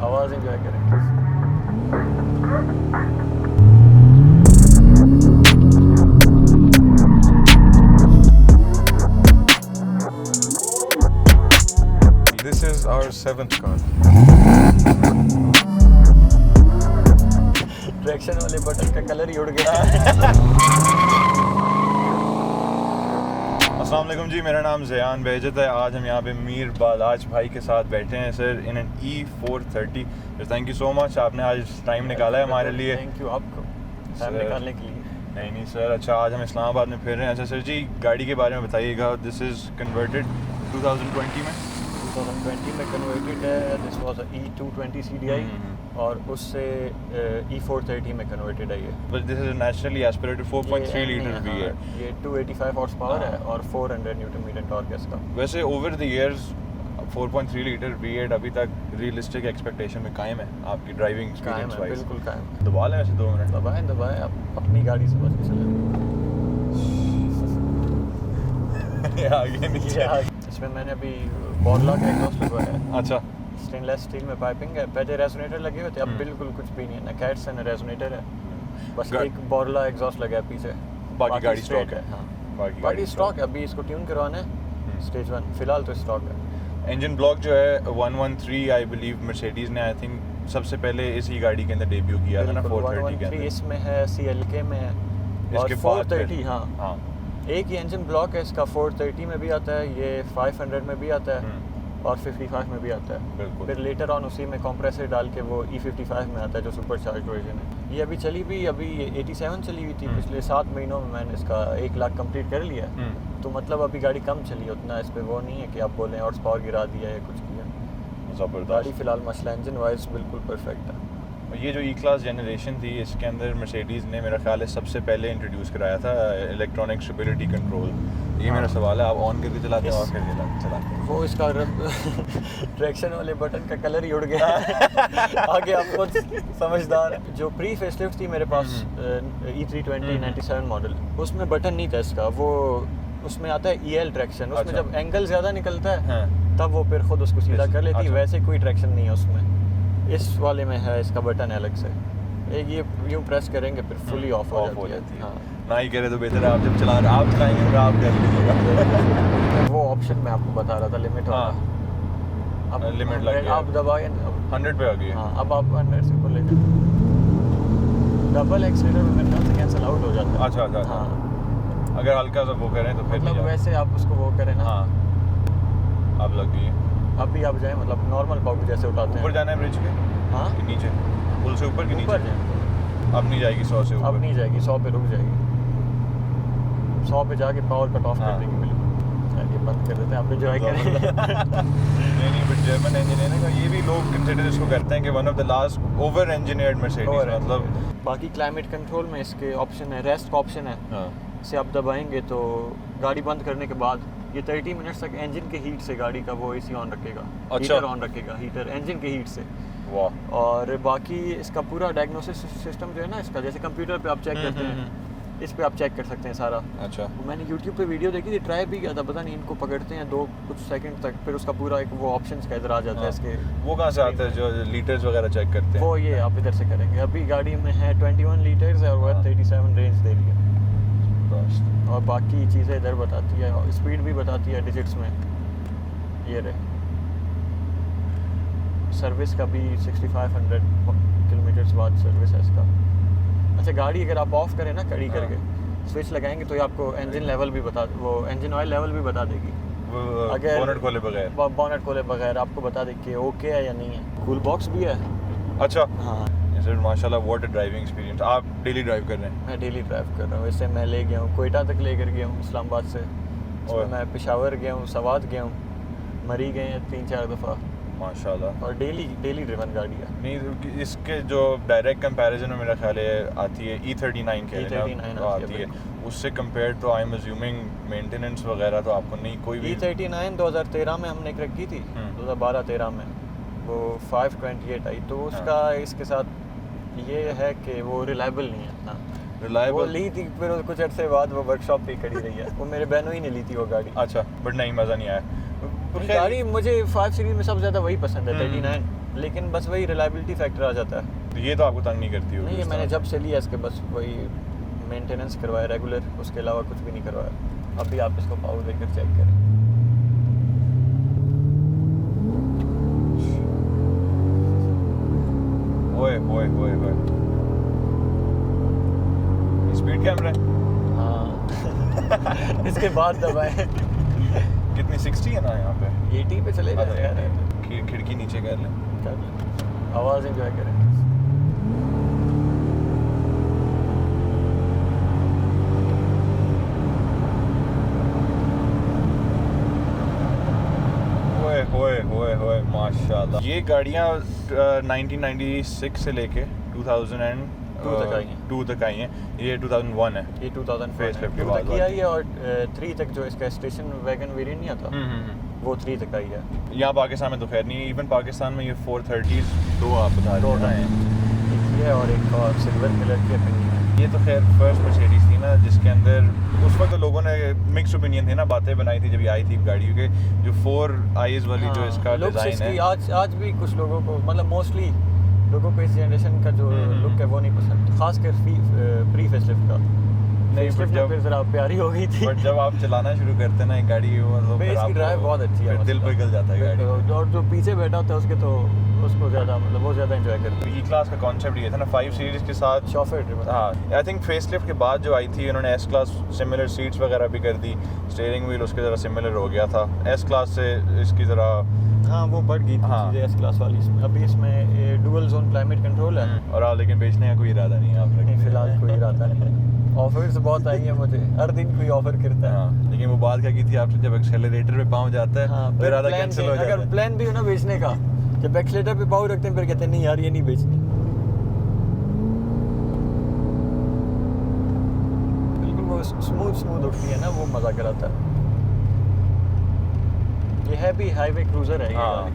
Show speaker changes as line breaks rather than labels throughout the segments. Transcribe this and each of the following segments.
आवाज़ एंजॉय करें।
This is our 7th car.
Traction वाले बटन का कलर ही उड़ गया।
अस्सलाम वालेकुम जी, मेरा नाम ज़यान बेहजत है। आज हम यहाँ पे मीर बालाज भाई के साथ बैठे हैं sir in an E430। Thank you so much, आपने आज टाइम निकाला है हमारे लिए।
थैंक यू आपको टाइम निकालने के लिए।
नहीं सर, अच्छा आज हम इस्लामाबाद में फिर रहे हैं। अच्छा सर जी, गाड़ी के बारे में बताइएगा। दिस इज़ कन्वर्टेड 2020 में
2020 में कन्वर्टेड है। दिस वाज E220 CDI और उससे E430 में कन्वर्टेड है ये।
But this is naturally aspirated 4.3 litre भी है।
ये 285 हॉर्स पावर है और 400 न्यूटन मीटर टॉर्क है इसका।
वैसे over the years 4.3 litre V8 अभी तक रियलिस्टिक एक्सपेक्टेशन में कायम है आपकी ड्राइविंग एक्सपीरियंस वाइज?
बिल्कुल कायम।
दबा लें वैसे 2 मिनट।
दबाएं आप अपनी गाड़ी से बच के चलें।
आगे नीचे
इसमें मैंने अभी बॉर्ला का एग्जॉस्ट लगवाया है।
अच्छा,
स्टेनलेस स्टील में पाइपिंग है। पहले रेजोनेटर लगे हुए थे, अब बिल्कुल कुछ भी नहीं है, ना कैट्स है ना रेजोनेटर है। बस एक बॉर्ला एग्जॉस्ट लगा है पीछे।
बाकी गाड़ी स्टॉक है।
हाँ,
बाकी
स्टॉक है। अभी इसको ट्यून करवाना है स्टेज 1, फिलहाल तो स्टॉक है।
इंजन ब्लॉक जो है 113 आई बिलीव मर्सिडीज ने आई थिंक सबसे पहले इसी गाड़ी के अंदर डेब्यू किया था ना 430 के अंदर।
इसमें है, CLK में है और 430। हाँ, एक ही इंजन ब्लॉक है इसका। 430 में भी आता है, ये 500 में भी आता है और 55 में भी आता है।
बिल्कुल।
फिर लेटर ऑन उसी में कंप्रेसर डाल के वो E55 में आता है जो सुपर चार्ज वर्जन है। ये अभी चली भी, अभी 87 चली हुई थी। पिछले 7 महीनों में मैंने इसका 1 लाख कंप्लीट कर लिया। तो मतलब अभी गाड़ी कम चली, उतना इस पे वो नहीं है कि आप बोलें हॉर्स पावर गिरा दिया है कुछ किया।
ज़बरदस्त
गाड़ी फिलहाल मसला इंजन वाइज बिल्कुल परफेक्ट है।
ये जो E-क्लास जनरेशन थी इसके अंदर मर्सिडीज़ ने मेरा ख्याल है सबसे पहले इंट्रोड्यूस कराया था इलेक्ट्रॉनिक स्टेबिलिटी कंट्रोल। ये मेरा सवाल है, आप ऑन करके चलाते हैं और करके चलाते हैं?
वो इसका ट्रैक्शन वाले बटन का कलर ही उड़ गया। आगे आप खुद समझदार है। जो प्री फेसलिफ्ट थी मेरे पास E320 97 मॉडल, उसमें बटन नहीं था इसका। वो उसमें आता है EL ट्रैक्शन। उसमें जब एंगल ज़्यादा निकलता है तब वो फिर खुद उसको सीधा कर लेती है। वैसे कोई ट्रैक्शन नहीं है उसमें। इस वाले में है इसका बटन अलग से। एक ये यूँ प्रेस करेंगे फिर फुली ऑफ हो जाती है। हाँ,
ना ही करे तो बेहतर है आप जब चला रहे आप चलाएंगे और आप कर लीजिएगा।
वो ऑप्शन मैं आपको बता रहा था, लिमिट वाला। अब
लिमिट लग गया,
आप दबाए
100 पे आ गई है।
हाँ, अब आप 100 से ऊपर लेके डबल एक्सीलरेटर में मेरे ख्याल से कैंसिल आउट हो जाता है।
अच्छा।
हाँ,
अगर हल्का सा वो करें तो फिर
मतलब वैसे आप उसको वो करें ना।
हाँ, अब लग गई है।
अभी आप जाए मतलब नॉर्मल पाउडर जैसे उठाते हैं।
ऊपर जाना है ब्रिज के?
हाँ,
कि नीचे? पुल से ऊपर कि नीचे?
ऊपर जाए।
अब नहीं जाएगी 100 से ऊपर?
अब नहीं जाएगी, 100 पे रुक जाएगी। 100 पे जाके पावर कट ऑफ कर देगी बिल्कुल। ये बंद कर देते हैं, आप एंजॉय करें।
नहीं बट जर्मन इंजीनियरिंग का ये भी लोग कंसिडर इसको करते हैं कि one of the last over engineered Mercedes. मतलब
बाकी क्लाइमेट कंट्रोल में इसके ऑप्शन है, रेस्ट का ऑप्शन है।
हाँ,
इसे आप दबाएंगे तो गाड़ी बंद करने के बाद ये 30 मिनट्स तक इंजन के हीट से गाड़ी का वो AC ऑन रखेगा।
अच्छा।
हीटर ऑन रखेगा, हीटर इंजन के हीट से।
वाह।
और बाकी इसका पूरा डायग्नोसिस सिस्टम जो है ना इसका, जैसे कंप्यूटर पे आप चेक करते हैं, इस पे आप चेक कर सकते हैं सारा।
अच्छा।
मैंने YouTube पे वीडियो देखी थी, ट्राई भी किया था। पता नहीं इनको पकड़ते हैं कुछ सेकंड तक, फिर उसका पूरा एक वो ऑप्शंस का इधर आ जाता है इसके।
वो कहाँ से आता है जो लीटर्स वगैरह चेक करते हैं?
वो ये आप इधर से करेंगे। अभी गाड़ी में है 21 लीटर्स है और 137 रेंज दे रही है। और बाकी चीज़ें इधर बताती है, स्पीड भी बताती है डिजिट्स में। ये रहे सर्विस का भी 6500 किलोमीटर बाद सर्विस है इसका। अच्छा, गाड़ी अगर आप ऑफ करें ना कड़ी करके स्विच लगाएंगे तो ये आपको इंजन लेवल भी वो इंजन ऑयल लेवल भी बता देगी। अगर बोनेट खोले बगैर आपको बता देगी कि ओके है या नहीं है। कूल बॉक्स भी है।
अच्छा।
हाँ
सर माशाल्लाह, व्हाट अ ड्राइविंग एक्सपीरियंस। आप डेली ड्राइव कर रहे हैं?
मैं डेली ड्राइव कर रहा हूँ। इससे मैं ले गया हूँ कोयटा तक, लेकर गया हूँ इस्लामाबाद से। और मैं पेशावर गया हूँ, सवात गया हूँ, मरी गए हैं 3-4 दफ़ा।
माशाल्लाह।
और डेली ड्रिवन गाड़ी है।
नहीं, इसके जो डायरेक्ट कंपैरिजन में मेरा ख्याल है आती है E39 के
E39
आती है, उससे कंपेयर तो आई एम अज्यूमिंग मेंटेनेंस वगैरह तो आपको नहीं कोई भी।
E39 2013 में हमने क्रैक की थी। 2012-13 में वो 528 आई। तो उसका इसके साथ ये है कि वो रिलायबल नहीं है इतना।
रिलायबल
वो ली थी, फिर कुछ अर्से बाद वो वर्कशॉप पे खड़ी रही है। वो मेरे बहनों ही ने ली थी वो गाड़ी।
अच्छा, बट नहीं, मज़ा नहीं आया
गाड़ी। मुझे 5 सीरीज में सबसे ज़्यादा वही पसंद है, 39। लेकिन बस वही रिलायबिलिटी फैक्टर आ जाता है।
तो ये तो आपको तंग नहीं करती होगी?
नहीं, ये मैंने जब से लिया इसके बस वही मेंटेनेंस करवाया रेगुलर, उसके अलावा कुछ भी नहीं करवाया। अभी आप इसको पावर देकर चेक करें।
ओए ओए ओए ओए, स्पीड कैमरा है?
हाँ इसके बाद दबाएं।
कितनी 60 है ना यहाँ पे?
80 पे चले जाए यार।
खिड़की नीचे कर लें,
आवाज़ एंजॉय करें।
ओए ओए ओए ओए माशाल्लाह। ये गाड़ियाँ 1996 से लेके 2002 तक आई हैं। ये 2001 है।
ये 2000
Facelift के
2
बाद
तक की आई है और 3 तक जो इसका स्टेशन वैगन वेरिएंट नहीं आता वो 3 तक आई है।
यहाँ पाकिस्तान में तो खैर नहीं है। इवन पाकिस्तान में ये 430s दो आप बता
दो
रहे हैं।
एक ये और एक और सिल्वर कलर की अपनी है।
ये तो खैर फर्स्ट मर्सिडीज थी ना, जिसके अंदर उस वक्त तो लोगों ने मिक्स ओपिनियन थे ना, बातें बनाई थी जब ये आई थी गाड़ी के, जो 4 आईज वाली जो इसका डिज़ाइन है।
आज भी कुछ लोगों को मतलब मोस्टली लोगों को इस जनरेशन का जो लुक है वो नहीं पसंद, खासकर प्री फेसलिफ्ट का।
नहीं,
फेसलिफ्ट
जब
फिर जरा प्यारी हो गई थी।
बट जब आप चलाना शुरू करते हैं ना एक गाड़ी, मतलब फिर
इसकी
आपको
ड्राइव बहुत अच्छी है,
फिर दिल पिघल जाता है गाड़ी में।
और जो पीछे बैठा होता है उसके तो उसको ज़्यादा मतलब वो ज़्यादा एंजॉय करते हैं।
ई क्लास का कॉन्सेप्ट ये था ना 5 सीरीज के साथ
शॉफर ड्रिवन।
हाँ, आई थिंक फेसलिफ्ट के बाद जो आई थी उन्होंने एस क्लास सिमिलर सीट्स वगैरह भी कर दी, स्टीयरिंग व्हील उसके ज़रा सिमिलर हो गया था। एस क्लास से इसकी ज़रा
हाँ वो बढ़ गई थी चीज़ें एस क्लास वाली। इसमें अभी इसमें डुअल जोन क्लाइमेट कंट्रोल है
और लेकिन बेचने का कोई इरादा नहीं है आप
नहीं, फिलहाल कोई इरादा नहीं। ऑफर्स बहुत आई है मुझे, हर दिन कोई ऑफर करता है।
हाँ, लेकिन वो बात क्या की थी आपसे, जब एक्सेलरेटर पे पाँव जाता है
हाँ,
तो इरादा कैंसिल हो जाता
अगर
है।
प्लान भी हो ना बेचने का, जब एक्सेलेरेटर पे पाँव रखते हैं फिर कहते हैं नहीं यार ये नहीं बेचनी। बिल्कुल वो स्मूथ उठती है ना, वो मजा कराता है। ये है भी हाईवे क्रूजर है,
हाँ।
ये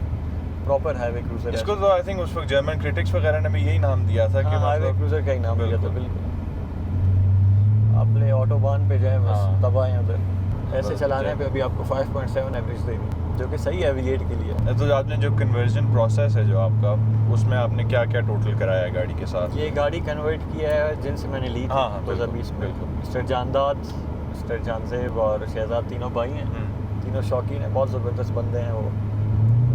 प्रॉपर हाईवे क्रूजर है।
इसको तो आई थिंक उस वक्त जर्मन क्रिटिक्स वगैरह ने भी यही नाम दिया था कि
हाईवे
मतलब
क्रूजर का ही नाम दिया था।
बिल्कुल।
बिल्कुल अपने ऑटोबान पे जाए बस
हाँ।
दबाएं उधर, ऐसे
बस
चलाने
जाए।
पे अभी आपको 5.7 एवरेज देगी, जो कि सही है V8 के लिए।
तो आपने जो कन्वर्जन प्रोसेस है जो आपका, उसमें आपने क्या क्या टोटल कराया है गाड़ी के साथ?
ये गाड़ी कन्वर्ट किया है जिनसे मैंने ली थी
हाँ, हाँ,
2020 में।
बिल्कुल।
मिस्टर जानदाद, मिस्टर जानजेब और शहजाद तीनों भाई हैं, तीनों शौकीन हैं, बहुत ज़बरदस्त बंदे हैं वो।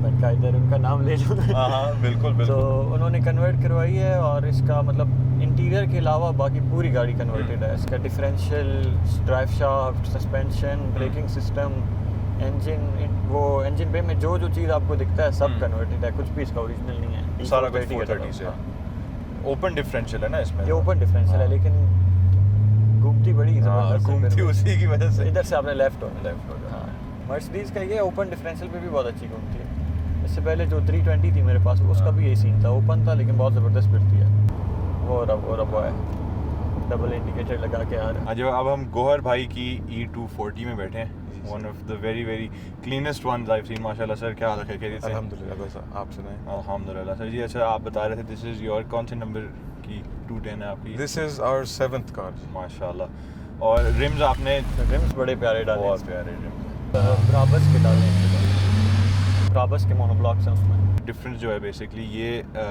मैं क्या इधर उनका नाम ले लूँ?
हाँ बिल्कुल
तो
बिल्कुल।
उन्होंने कन्वर्ट करवाई है और इसका मतलब इंटीरियर के अलावा बाकी पूरी गाड़ी कन्वर्टेड है। इसका differential, drive shaft, suspension, braking system, engine, वो इंजन पे में जो चीज़ आपको दिखता है सब कन्वर्टेड है, कुछ भी इसका ओरिजिनल नहीं है।
सारा कुछ
430
430 से
हाँ।
ओपन डिफरेंशियल है ना इसमें?
ये ओपन डिफरेंशियल है
हाँ।
लेकिन घूमती बड़ी
हाँ,
ज़बरदस्त है
घूमती
फिर।
उसी की वजह से।
इधर से आपने लेफ्ट हो
लेफ्ट हो
हाँ। मर्सिडीज़ का ये ओपन डिफरेंशियल पे भी बहुत अच्छी घूमती है। इससे पहले जो 320 थी मेरे पास उसका भी यही सीन था, ओपन था लेकिन बहुत ज़बरदस्त फिरती है। वो है डबल इंडिकेटर लगा के आ रहा है।
हाँ, जो अब हम गोहर भाई की E240 में बैठे हैं, one of the very very cleanest ones I seen माशाल्लाह। सर क्या हाल है? खैरियत से?
अल्हम्दुलिल्लाह, बस आप सुनाएं।
अल्हम्दुलिल्लाह सर जी। अच्छा, आप बता रहे थे दिस इज़ योर कौन से नंबर की 210 है आपकी?
This is our 7th car.
माशाल्लाह। और रिम्स आपने
रिम्स बड़े प्यारे डाले
बहुत
हैं।
प्यारे रिम्स।
ब्राबस के डाले हैं, ब्राबस के मोनोब्लॉक्स हैं उसमें।
डिफरेंस जो है बेसिकली ये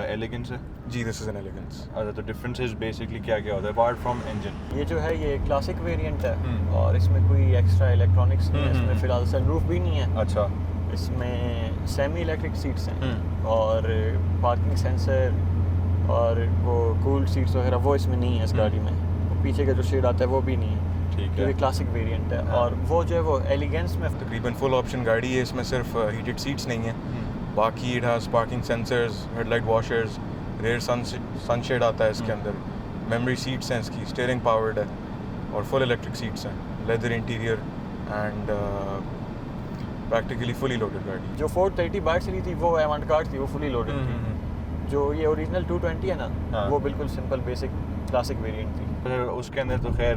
एलिगेंस है।
जी, दिस इज एन एलिगेंस।
अच्छा, तो डिफरेंस इज बेसिकली क्या क्या होता है अपार्ट फ्रॉम इंजन?
ये जो है ये क्लासिक वेरिएंट है
हम्म।
और इसमें कोई एक्स्ट्रा इलेक्ट्रॉनिक्स नहीं है।
हम्म,
इसमें फ़िलहाल सनरूफ भी नहीं है।
अच्छा।
इसमें सेमी इलेक्ट्रिक सीट्स हैं
हम्म।
और पार्किंग सेंसर और वो कूल्ड सीट्स वगैरह वो इसमें नहीं है इस गाड़ी में। वो पीछे का जो शेड आता है वो भी नहीं है,
ठीक
ये
है।
क्लासिक वेरिएंट है।
हाँ।
और वो जो है वो एलिगेंस में
तकरीबन फुल ऑप्शन गाड़ी है। इसमें सिर्फ हीटेड सीट्स नहीं है, बाकी it has parking sensors, headlight washers, rear sunshade आता है इसके अंदर, मेमोरी सीट्स हैं इसकी, स्टीयरिंग पावर्ड है और फुल इलेक्ट्रिक सीट्स हैं, leather interior and practically fully loaded गाड़ी।
जो 430 बाइक से ली थी वो एवंट कार्ड थी, वो फुली लोडेड थी। जो ये ओरिजिनल 220 है ना,
हाँ।
वो बिल्कुल सिंपल बेसिक क्लासिक वेरिएंट थी।
उसके अंदर तो खैर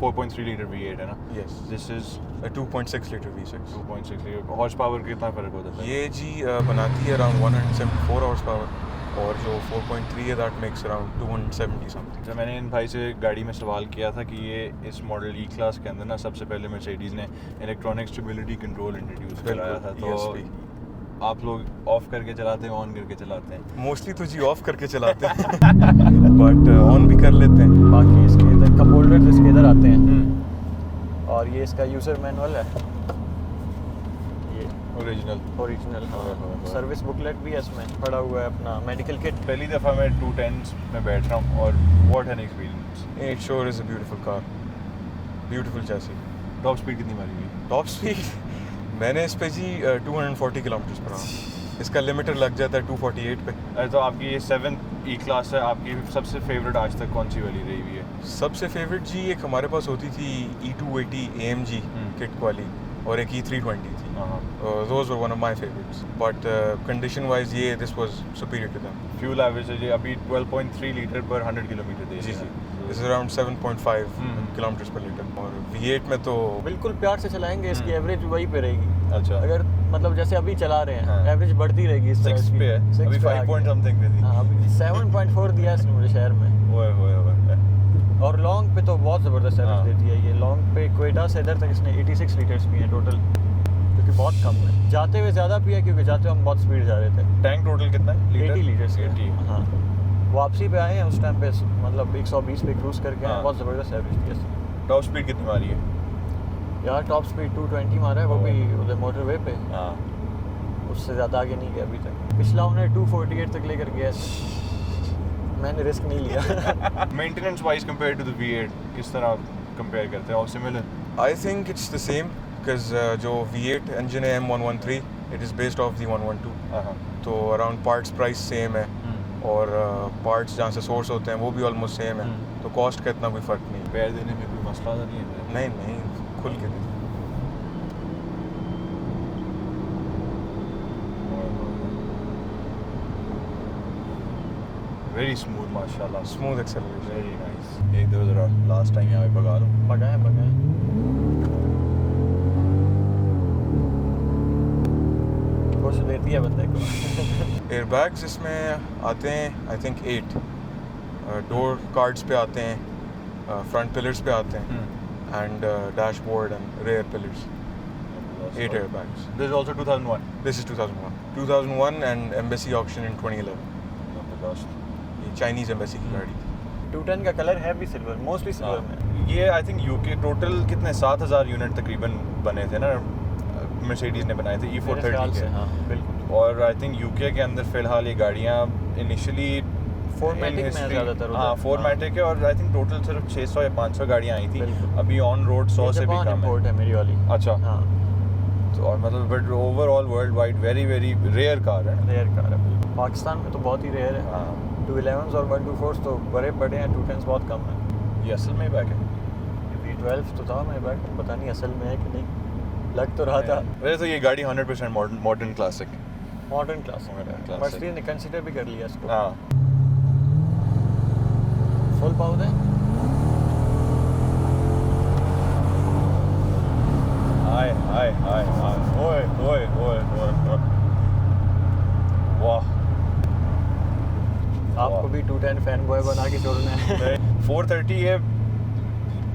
4.3 लीटर V8 है ना?
Yes,
this is
2.6 litre V6।
2.6 litre. Horse power कितना फ़र्क होता है?
ये जी बनाती है अराउंड 174 हॉर्स पावर और जो 4.3 है दैट मेक्स अराउंड 270 समथिंग।
तो मैंने इन भाई से गाड़ी में सवाल किया था कि ये इस मॉडल ई क्लास के अंदर ना सबसे पहले मर्सिडीज़ ने इलेक्ट्रॉनिक स्टेबिलिटी कंट्रोल इंट्रोड्यूस कराया था, तो
ESP।
आप लोग ऑफ करके चलाते हैं, ऑन करके चलाते हैं?
मोस्टली तो जी ऑफ करके चलाते हैं बट ऑन भी कर लेते हैं।
बाकी इसके इधर कप होल्डर्स इसके इधर आते हैं और ये इसका यूज़र मैनुअल है, ये
ओरिजिनल।
ओरिजिनल। हाँ,
हाँ।
सर्विस बुकलेट भी है इसमें पड़ा हुआ है, अपना मेडिकल किट।
पहली दफ़ा मैं 210 में बैठ रहा हूँ और what an experience.
It sure is a beautiful car, beautiful chassis.
Top speed कितनी मारी हुई?
टॉप स्पीड मैंने इस पे जी 240 किलोमीटर पर आवर, इसका लिमिटर लग जाता है 248 पे।
अरे तो आपकी ये 7 ई क्लास है, आपकी सबसे फेवरेट आज तक कौन सी वाली रही हुई है?
सबसे फेवरेट जी एक हमारे पास होती थी E280 AMG किट वाली और एक E320 थी। Those were one of my favorites, but condition wise ये this was superior to them.
Fuel average है जी अभी 12.3 लीटर पर 100 किलोमीटर दे
जी
रही
जी,
है।
this is around 7.5 किलोमीटर पर लीटर। और V8 में तो
बिल्कुल प्यार से चलाएंगे, इसकी एवरेज वही पे रहेगी।
अच्छा,
अगर मतलब जैसे अभी चला रहे हैं,
हाँ।
एवरेज बढ़ती रहेगी इस तरह
6
की।
पे है,
6
अभी
पे आ
5 पॉइंट
गई।
समथिंग पे थी।
हाँ, अभी 7.4 दिया इसने मुझे शहर में।
ओए ओए ओए।
और लॉन्ग पे तो बहुत ज़बरदस्त
हाँ।
एवरेज देती है ये। लॉन्ग पे क्वेटा से इधर तक इसने 86 लीटर्स पिए टोटल, जो कि बहुत कम है। जाते हुए ज़्यादा पिया क्योंकि जाते हुए हम बहुत स्पीड जा रहे थे।
टैंक टोटल कितना है?
80 लीटर्स का।
80।
हाँ, वापसी पे आए हैं उस टाइम पे मतलब 120 पे क्रूज करके आए,
हाँ।
बहुत ज़बरदस्त एवरेज थी इसकी।
टॉप स्पीड कितनी मारी है?
यार टॉप स्पीड 220 मारा है, वो भी उधर मोटरवे पे।
हाँ।
उससे ज़्यादा आगे नहीं गया अभी तक। पिछला उन्हें 248 तक लेकर गया, मैंने रिस्क नहीं लिया।
Maintenance wise compare to the V8 किस तरह कंपेयर करते हैं? और similar?
I think it's the same because जो V8 engine है M113 it is based off the 112,
हाँ।
तो around parts price same है और parts जहाँ से source होते हैं वो भी almost same है, तो cost का इतना कोई फ़र्क नहीं।
पैर देने में कोई मसला तो नहीं है?
नहीं नहीं, खुल के दे।
वेरी स्मूथ माशाल्लाह।
Smooth acceleration.
Very nice. एक दो ज़रा लास्ट टाइम यहाँ पे भगा लो।
भगाए खुश देती है बंदे को।
एयरबैग्स इसमें आते हैं आई थिंक 8, डोर कार्ड्स पे आते हैं, फ्रंट पिलर्स पे आते हैं and dashboard and rear pillars. 8 airbags.
This is also 2001.
This is 2001 and embassy auction in 2011. ये चाइनीज एम्बेसी की गाड़ी थी।
210 का कलर है भी सिल्वर, मोस्टली सिल्वर में।
ये आई थिंक यूके टोटल कितने 7000 यूनिट तकरीबन बने थे ना, मर्सिडीज ने बनाए थे
मेरे ख्याल
E430
से,
के।
हाँ बिल्कुल।
और आई थिंक यूके के अंदर फ़िलहाल ये गाड़ियाँ इनिशियली
Fourmatic में ज़्यादातर उधर।
हाँ 4matic है और आई थिंक टोटल सिर्फ 600 या 500 गाड़ियाँ आई थी।
बिल्कुल।
अभी ऑन रोड 100 से भी कम
इम्पोर्ट
है।
है मेरी वाली।
अच्छा,
हाँ,
तो और मतलब but overall worldwide very very rare car है।
रेयर कार है बिल्कुल। पाकिस्तान में तो बहुत ही रेयर है।
हाँ,
211s और 124s तो बड़े बड़े हैं, 210s बहुत कम है।
ये असल में बैक है।
V12 तो था मेरे बैग, पता नहीं असल में है कि नहीं, लग तो रहा था।
वैसे तो ये गाड़ी 100% modern classic.
Modern class
Modern classic।
Mercedes ने कंसीडर भी कर लिया इसको।
हाँ,
फुल पावर है।
हाय हाय हाय हाय, ओए ओए ओए ओए, वाह।
आपको भी 210 फैन बॉय बना के छोड़ना है।
430 है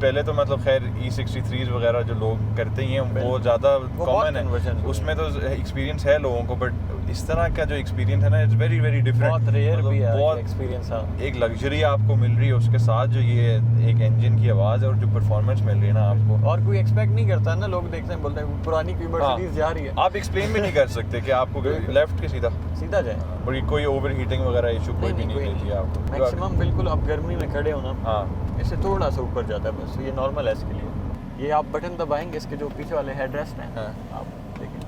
पहले तो मतलब खैर E63s वगैरह जो लोग करते ही हैं वो ज़्यादा
बहुत
कॉमन है,
conversion हुए
उसमें तो एक्सपीरियंस है लोगों को, बट इस तरह का जो एक्सपीरियंस है ना इट्स वेरी वेरी डिफरेंट।
बहुत रेयर भी है
बहुत
एक्सपीरियंस। हाँ,
एक लग्जरी आपको मिल रही है, उसके साथ जो ये एक इंजन की आवाज़ है और जो परफॉर्मेंस मिल रही है ना आपको,
और कोई एक्सपेक्ट नहीं करता है ना, लोग देखते हैं बोलते हैं पुरानी कोई मर्सिडीज जा रही है,
आप एक्सप्लेन भी नहीं कर सकते कि आपको
बिल्कुल।
लेफ्ट के सीधा,
सीधा जाए।
बल्कि कोई ओवर हीटिंग वगैरह इशू कोई भी नहीं देती है आपको।
मैक्सिमम बिल्कुल आप गर्मी में खड़े हो ना,
हाँ,
इससे थोड़ा सा ऊपर जाता है बस, ये नॉर्मल है इसके लिए। ये आप बटन दबाएंगे, इसके जो पीछे वाले हेडरेस्ट हैं
हाँ।
आप देखें,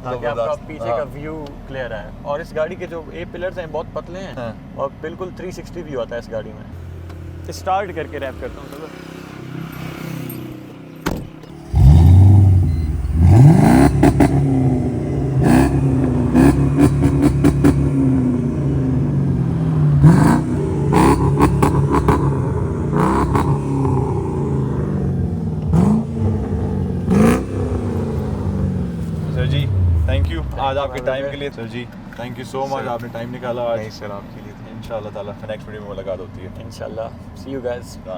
ताकि आपका
जबरदस्त।
पीछे
हाँ।
का व्यू क्लियर आए। और इस गाड़ी के जो ए पिलर्स हैं बहुत पतले हैं,
हाँ।
और बिल्कुल 360 व्यू आता है इस गाड़ी में। स्टार्ट करके रैप करता हूँ चलो।
सर जी थैंक यू आज
you,
आपके
my
टाइम
brother।
के लिए। Sir ji thank you so much,
Sir।
आपने टाइम निकाला आज।
नहीं सर, आपके लिए
इंशाल्लाह ताला नेक्स्ट वीडियो में मुलाकात होती है।
इंशाल्लाह, सी यू गाइस।
Bye।